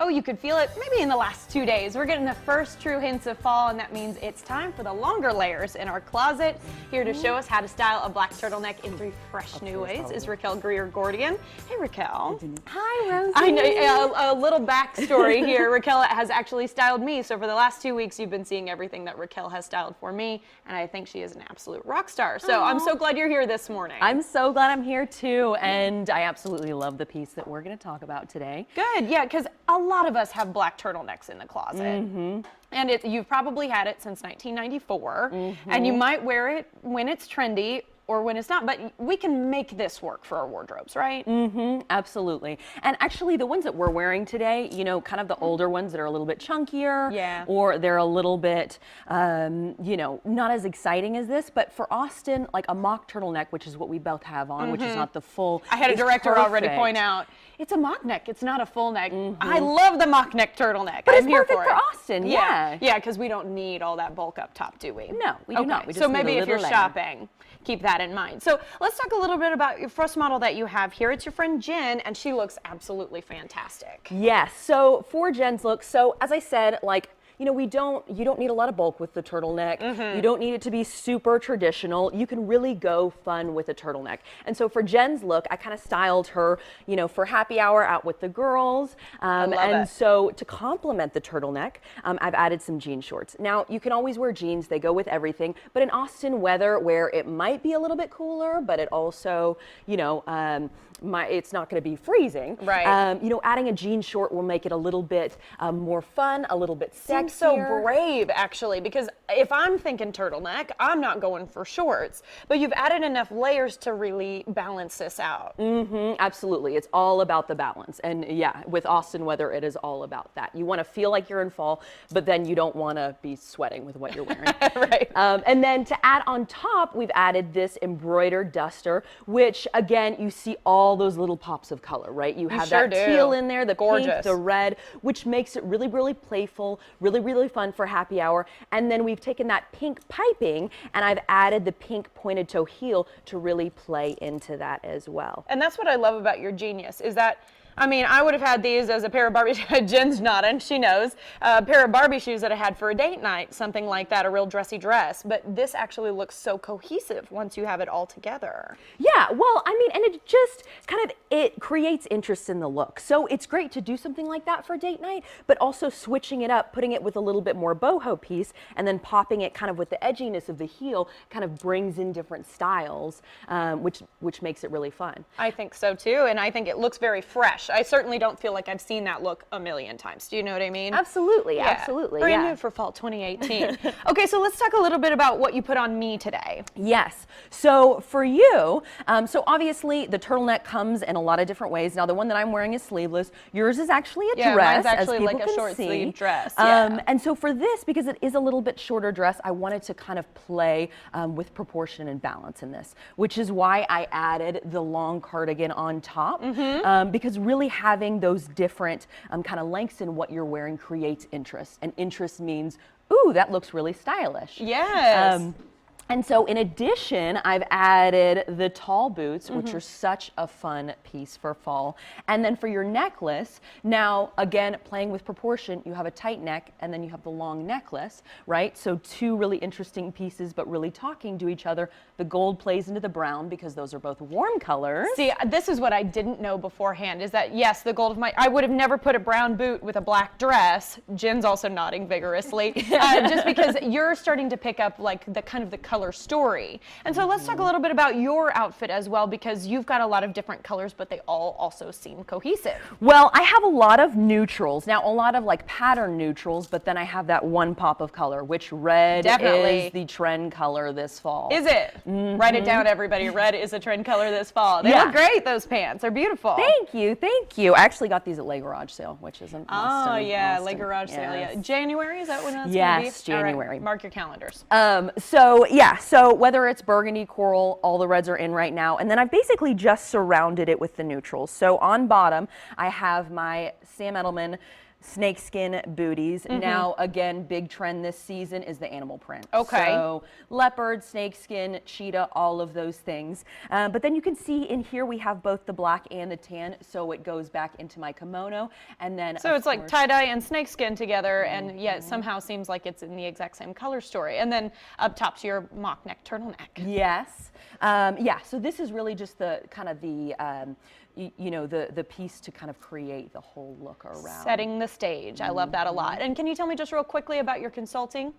Oh, you could feel it maybe in the last 2 days. We're getting the first true hints of fall, and that means it's time for the longer layers in our closet. Here to show us how to style a black turtleneck in 3 fresh new ways is Raquel Greer-Gordian. Hey, Raquel. Hi, Rosie. I know, a little backstory here. Raquel has actually styled me, so for the last 2 weeks, you've been seeing everything that Raquel has styled for me, and I think she is an absolute rock star. So I'm so glad you're here this morning. I'm so glad I'm here too, and I absolutely love the piece that we're going to talk about today. Good, yeah, because a lot of us have black turtlenecks in the closet. And you've probably had it since 1994, and you might wear it when it's trendy or when it's not, but we can make this work for our wardrobes, right? Absolutely. And actually the ones that we're wearing today, you know, kind of the older ones that are a little bit chunkier, or they're a little bit, you know, not as exciting as this, but for Austin, like a mock turtleneck, which is what we both have on, which is not the full. I had a director already point out, it's a mock neck, it's not a full neck. I love the mock neck turtleneck. But I'm it's here perfect for it. Austin, yeah. Yeah, because we don't need all that bulk up top, do we? No, we do not. We just so need maybe a if you're little layer. shopping, keep that in mind. So let's talk a little bit about your first model that you have here. It's your friend Jen, and she looks absolutely fantastic. Yes, so for Jen's look, so as I said, like, you know, you don't need a lot of bulk with the turtleneck. You don't need it to be super traditional. You can really go fun with a turtleneck. And so for Jen's look, I kind of styled her, you know, for happy hour out with the girls. So to complement the turtleneck, I've added some jean shorts. Now, you can always wear jeans. They go with everything. But in Austin weather, where it might be a little bit cooler, but it also, you know, it's not going to be freezing. Right. You know, adding a jean short will make it a little bit more fun, a little bit sexier. So brave, actually, because if I'm thinking turtleneck, I'm not going for shorts. But you've added enough layers to really balance this out. Absolutely. It's all about the balance. And yeah, with Austin weather, it is all about that. You want to feel like you're in fall, but then you don't want to be sweating with what you're wearing. Right. And then to add on top, we've added this embroidered duster, which again, you see all those little pops of color, right? You have that teal in there, the pink, the red, which makes it really, really playful, really fun for happy hour. And then we've taken that pink piping and I've added the pink pointed toe heel to really play into that as well. And that's what I love about your Genius is that, I mean, I would have had these as a pair of Barbie, Jen's nodding, she knows, a pair of Barbie shoes that I had for a date night, something like that, a real dressy dress. But this actually looks so cohesive once you have it all together. Yeah, well, I mean, and it just kind of, it creates interest in the look. So it's great to do something like that for date night, but also switching it up, putting it with a little bit more boho piece, and then popping it kind of with the edginess of the heel, kind of brings in different styles, which makes it really fun. I think so too, and I think it looks very fresh. I certainly don't feel like I've seen that look a million times. Do you know what I mean? Absolutely, absolutely. Brand new for fall 2018. Okay, so let's talk a little bit about what you put on me today. Yes. So for you, so obviously the turtleneck comes in a lot of different ways. Now the one that I'm wearing is sleeveless. Yours is actually a dress. Mine's actually like a short sleeve dress. And so for this, because it is a little bit shorter dress, I wanted to kind of play with proportion and balance in this, which is why I added the long cardigan on top, because really having those different kind of lengths in what you're wearing creates interest, and interest means, ooh, that looks really stylish. Yes. And so in addition, I've added the tall boots, which are such a fun piece for fall. And then for your necklace, now again, playing with proportion, you have a tight neck and then you have the long necklace, right? So 2 really interesting pieces, but really talking to each other. The gold plays into the brown because those are both warm colors. See, this is what I didn't know beforehand, is that yes, the gold of I would have never put a brown boot with a black dress. Jen's also nodding vigorously, just because you're starting to pick up like the kind of the color story. And so let's talk a little bit about your outfit as well, because you've got a lot of different colors, but they all also seem cohesive. Well, I have a lot of neutrals. Now, a lot of like pattern neutrals, but then I have that one pop of color, which red is the trend color this fall. Is it? Write it down, everybody. Red is a trend color this fall. They look great, those pants. They're beautiful. Thank you, thank you. I actually got these at Les Garage sale, which is an Austin. Oh, yeah, Les Garage sale, yeah. January, is that when that's going to be? Yes, January. All right, mark your calendars. So, yeah. Yeah, so whether it's burgundy, coral, all the reds are in right now. And then I've basically just surrounded it with the neutrals. So on bottom, I have my Sam Edelman snakeskin booties. Now, again, big trend this season is the animal print. Okay. So leopard, snakeskin, cheetah, all of those things. But then you can see in here we have both the black and the tan, so it goes back into my kimono. And then So it's like tie-dye and snakeskin together, and yet somehow seems like it's in the exact same color story. And then up top to your mock neck turtleneck. Yes. Yeah, so this is really just the kind of the, the piece to kind of create the whole look around. Setting the stage. I love that a lot. And can you tell me just real quickly about your consulting?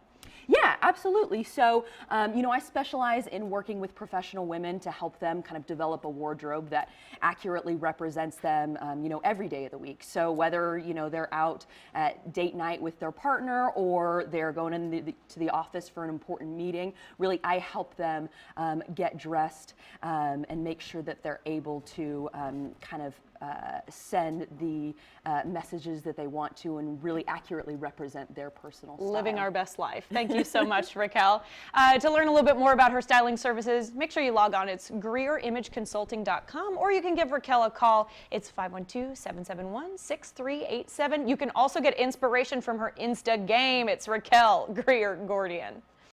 Yeah, absolutely. So, I specialize in working with professional women to help them kind of develop a wardrobe that accurately represents them, every day of the week. So whether, they're out at date night with their partner or they're going to the office for an important meeting, really I help them get dressed and make sure that they're able to send the messages that they want to and really accurately represent their personal style. Living our best life. Thank you so much, Raquel. To learn a little bit more about her styling services, make sure you log on. It's greerimageconsulting.com, or you can give Raquel a call. It's 512-771-6387. You can also get inspiration from her Insta game. It's Raquel Greer Gordian.